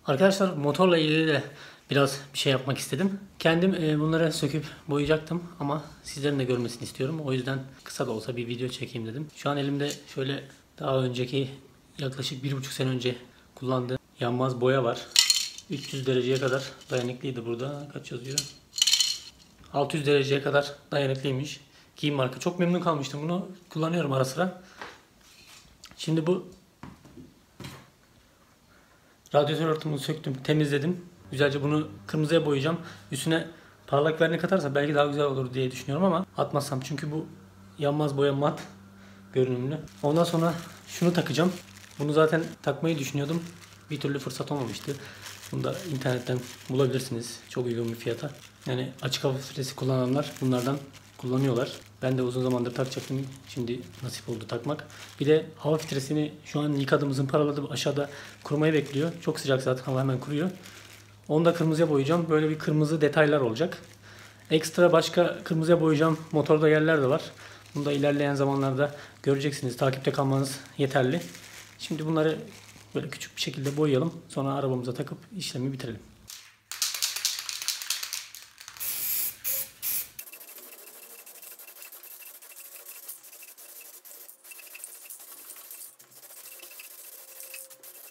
Arkadaşlar motorla ilgili de biraz bir şey yapmak istedim. Kendim bunları söküp boyayacaktım ama sizlerin de görmesini istiyorum. O yüzden kısa da olsa bir video çekeyim dedim. Şu an elimde şöyle daha önceki yaklaşık 1,5 sene önce kullandığım yanmaz boya var. 300 dereceye kadar dayanıklıydı burada. Kaç yazıyor? 600 dereceye kadar dayanıklıymış. Kim marka. Çok memnun kalmıştım. Bunu kullanıyorum ara sıra. Şimdi bu radyatör hortumunu söktüm, temizledim. Güzelce bunu kırmızıya boyayacağım. Üstüne parlak vernik atarsa belki daha güzel olur diye düşünüyorum ama atmazsam, çünkü bu yanmaz boya mat görünümlü. Ondan sonra şunu takacağım. Bunu zaten takmayı düşünüyordum. Bir türlü fırsat olmamıştı. Bunu da internetten bulabilirsiniz. Çok uygun bir fiyata. Yani açık hava filtresi kullananlar bunlardan kullanıyorlar. Ben de uzun zamandır takacaktım. Şimdi nasip oldu takmak. Bir de hava filtresini şu an yıkadım, zımparaladım. Aşağıda kurumayı bekliyor. Çok sıcak zaten, hava hemen kuruyor. Onu da kırmızıya boyayacağım. Böyle bir kırmızı detaylar olacak. Ekstra başka kırmızıya boyayacağım motorda yerler de var. Bunu da ilerleyen zamanlarda göreceksiniz. Takipte kalmanız yeterli. Şimdi bunları böyle küçük bir şekilde boyayalım. Sonra arabamıza takıp işlemi bitirelim.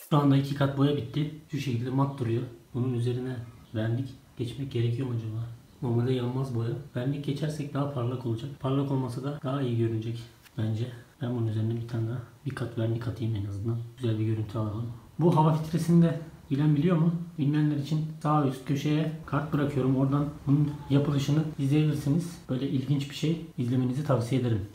Şu anda 2 kat boya bitti. Şu şekilde mat duruyor. Bunun üzerine vernik geçmek gerekiyor mu acaba? Normalde yanmaz boya. Vernik geçersek daha parlak olacak. Parlak olmasa da daha iyi görünecek bence. Ben bunun üzerine bir tane daha bir kat vernik atayım en azından. Güzel bir görüntü alalım. Bu hava filtresini de bilen biliyor mu? Bilmeyenler için sağ üst köşeye kart bırakıyorum. Oradan bunun yapılışını izleyebilirsiniz. Böyle ilginç bir şey, izlemenizi tavsiye ederim.